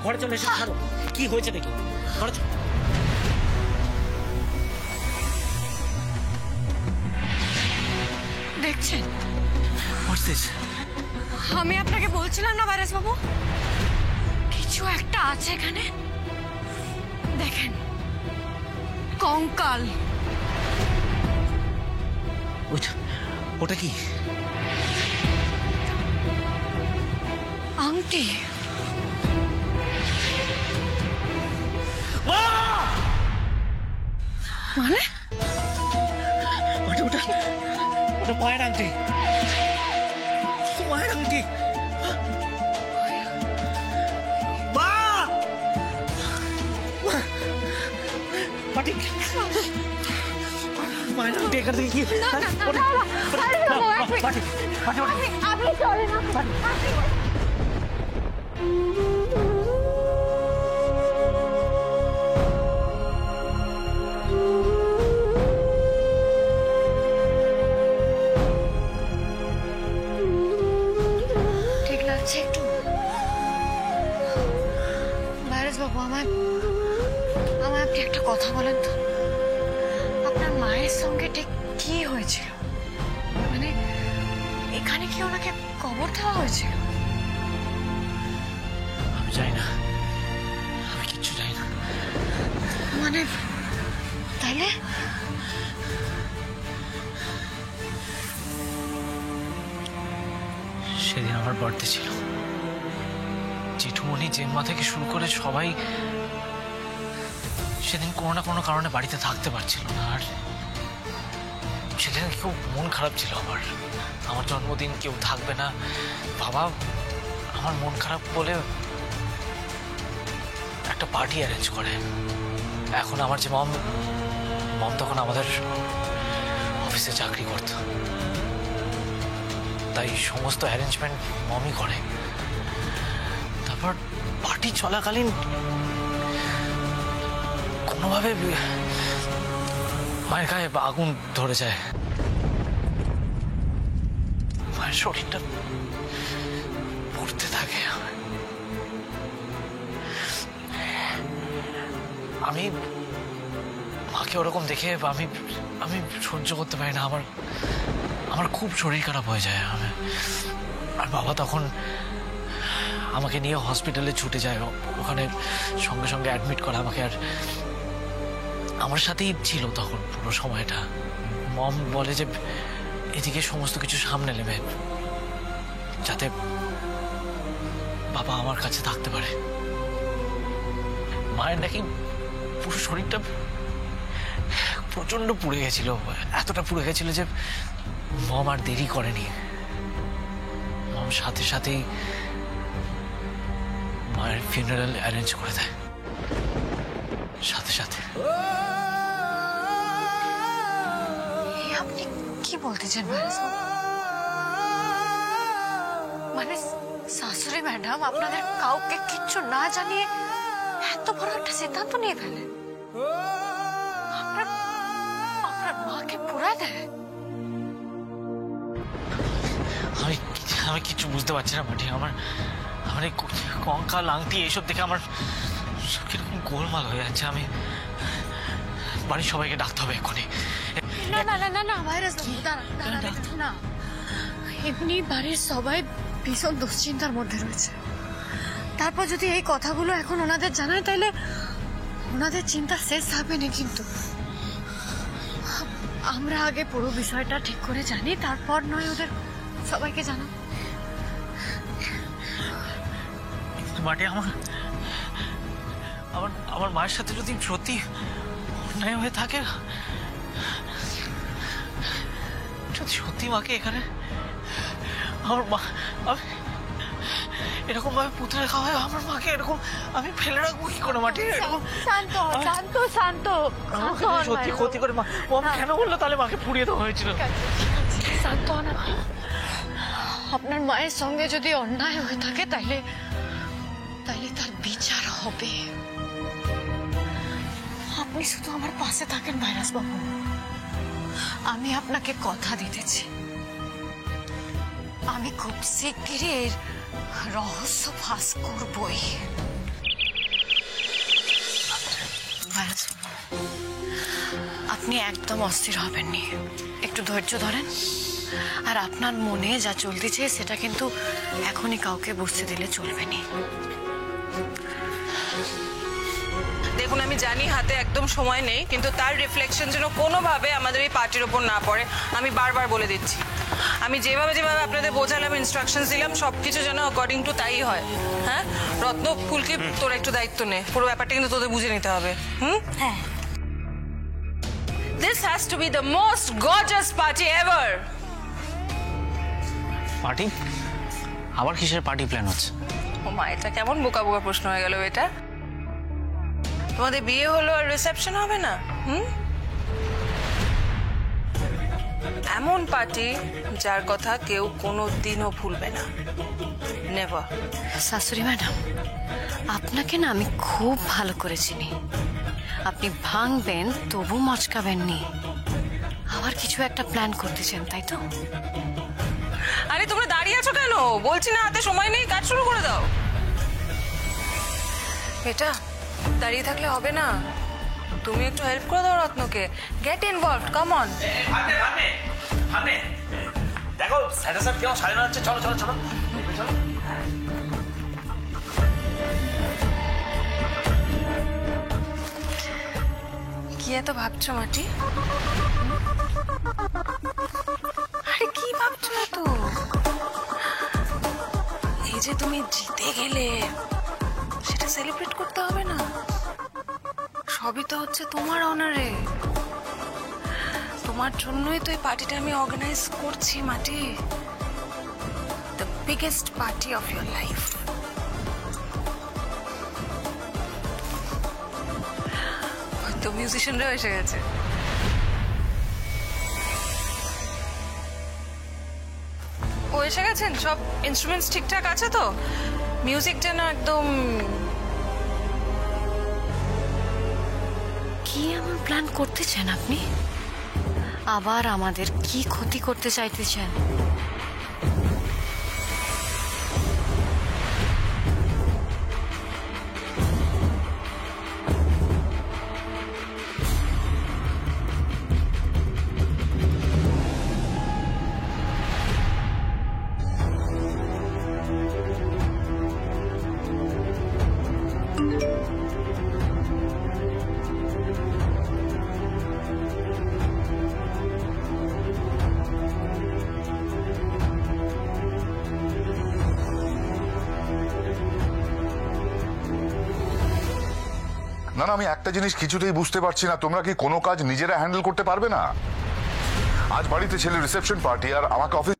ঘরে চলে এসে ছাড়ো, কি হয়েছে দেখো, ঘরে চলো। দেখছেন, আমি আপনাকে বলছিলাম না ভাইরাস বাবু, কিছু একটা আছে এখানে। দেখেন, কঙ্কাল। ওটা কি? আংটি। মানে ওটা মায়ের আংটি, মায়ের আংটি। মায়ের আংটি এখান থেকে কি? আপনি চলে না। ঠিক লাগছে একটু? ভাইরাস বাবু, আমায় আপনি একটা কথা বলেন তো, আপনার মায়ের সঙ্গে ঠিক কি হয়েছিল? মানে এখানে কি ওনাকে কবর দেওয়া হয়েছিল? আমি জানি না, আমি কিচ্ছু জানি না। মানে তাইলে সেদিন আমার বার্থডে ছিল, জেঠুমনি জেম্মা থেকে শুরু করে সবাই সেদিন কোনো না কোনো কারণে বাড়িতে থাকতে পারছিল না। আর সেদিন খুব মন খারাপ ছিল আমার জন্মদিন, কেউ থাকবে না। বাবা আমার মন খারাপ বলে একটা পার্টি অ্যারেঞ্জ করে। এখন আমার যে মম তখন আমাদের অফিসে চাকরি করত, তাই সমস্ত অ্যারেঞ্জমেন্ট মমই করে। তারপর পার্টি চলাকালীন কোনোভাবে মায়ের গায়ে আগুন ধরে যায়, মায়ের শরীরটা পড়তে থাকে। আমি মাকে ওরকম দেখে আমি সহ্য করতে পারি না, আমার খুব শরীর খারাপ হয়ে যায়। আর বাবা তখন আমাকে নিয়ে হসপিটালে ছুটে যায়, ওখানে সঙ্গে সঙ্গে অ্যাডমিট করে আমাকে। আর আমার সাথেই ছিল তখন পুরো সময়টা। মম বলে যে এদিকে সমস্ত কিছু সামনে নেবে যাতে বাবা আমার কাছে থাকতে পারে। মায়ের নাকি পুরো শরীরটা প্রচন্ড পুড়ে গেছিল, এতটা পুড়ে গেছিল যে মম আর দেরি করেনি। মম সাথে সাথেই মায়ের ফিউনারাল অ্যারেঞ্জ করে দেয়, সাথে সাথে। আপনি কি বলতে চান ভাইরাস বাবু? মানে শাশুড়ি ম্যাডাম আপনাদের কাউকে কিচ্ছু না জানিয়ে এত বড় একটা সিদ্ধান্ত নিয়ে ফেলেন? আপনার মাকে পুরা দেয়? আমি কিছু বুঝতে পারছি না মাটি। আমার এই কঙ্কাল আংটি এইসব দেখে আমার কিরকম গোলমাল হয়ে যাচ্ছে। আমি বাড়ির সবাইকে ডাকতে হবে এক্ষুনি। না না না না না ভাইরাস বাবু, দাঁড়ান না। এমনি বাড়ির সবাই ভীষণ দুশ্চিন্তার মধ্যে রয়েছে। তারপর যদি এই কথাগুলো এখন ওনাদের জানায় তাহলে ওনাদের চিন্তা শেষ হবে না। কিন্তু আমরা আগে পুরো বিষয়টা ঠিক করে জানি, তারপর নয় ওদের সবাইকে জানাবো। মাটি, আমার মায়ের সাথে যদি সত্যি অন্যায় হয়ে থাকে, যদি সত্যি মাকে এখানে আমার মা এরকম ভাবে পুঁতে রাখা হয়, আমার মাকে এরকম আমি ফেলে রাখবো কি করে মাটি? শান্ত শান্ত শান্ত সত্যি ক্ষতি করে মম কেন বললো তাহলে মাকে পুড়িয়ে দেওয়া হয়েছিল? শান্ত হন আপনি। আপনার মায়ের সঙ্গে যদি অন্যায় হয়ে থাকে তাহলে তার বিচার হবে। আপনি শুধু আমার পাশে থাকেন ভাইরাস বাবু। আমি আপনাকে কথা দিতেছি, আমি খুব শিগগিরই এর রহস্য ফাঁস করবই। আপনি একদম অস্থির হবেননি, একটু ধৈর্য ধরেন। আর আপনার মনে যা চলতেছে সেটা কিন্তু এখনই কাউকে বুঝতে দিলে চলবে না। দেখুন, আমি জানি হাতে একদম সময় নেই, কিন্তু তার রিফ্লেকশন যেন কোনোভাবে আমাদের এই পার্টির ওপর না পড়ে, আমি বারবার বলে দিচ্ছি। আমি যেভাবে যেভাবে আপনাদের বোঝালাম, ইনস্ট্রাকশনস দিলাম, সব কিছু যেন অ্যাকর্ডিং টু তাই হয়। হ্যাঁ রত্ন, ফুলকি, তোর একটু দায়িত্ব নে, পুরো ব্যাপারটা কিন্তু তোদের বুঝে নিতে হবে। হ্যাঁ, this has to B the most gorgeous party ever. Party? আবার কিসের পার্টি প্ল্যান হচ্ছে? ও মা, এটা কেমন বোকা বোকা প্রশ্ন হয়ে গেল এটা। তোমাদের বিয়ে হলো আর রিসেপশন হবে না? এমন পার্টি যার কথা কেউ কোনোদিনও ভুলবে না, নেভার। শাশুড়ি ম্যাডাম, আপনাকে না আমি খুব ভালো করে চিনি। আপনি ভাঙবেন তবু মচকাবেন নি, আবার কিছু একটা প্ল্যান করতেছেন, তাই তো? আরে তোমরা দাঁড়িয়ে আছো কেন? বলছি না হাতে সময় নেই, কাজ শুরু করে দাও। এটা দাঁড়িয়ে থাকলে হবে না, তুমি একটু হেল্প করে দাও রত্নকে। Get involved, come on. দেখো স্যার কেমন সাজানো হচ্ছে, চলো চলো চলো। কি এত ভাবছো মাটি? আরে কি ভাবছো এত? এই যে তুমি জিতে গেলে, সেটা সেলিব্রেট করতে হবে না? সবই তো হচ্ছে তোমার অনারে। তোমার জন্যই তো এই পার্টিটা আমি অর্গানাইজ করছি মাটি। The biggest party of your life. তো মিউজিশিয়ানরাও এসে গেছে। ও এসে গেছেন? সব ইনস্ট্রুমেন্টস ঠিকঠাক আছে তো? মিউজিক যেন একদম। কি এমন প্ল্যান করতেছেন আপনি? আবার আমাদের কি ক্ষতি করতে চাইতেছেন? না না, আমি একটা জিনিস কিছুতেই বুঝতে পারছি না, তোমরা কি কোনো কাজ নিজেরা হ্যান্ডেল করতে পারবে না? আজ বাড়িতে ছেলে রিসেপশন পার্টি আর আমাকে অফিস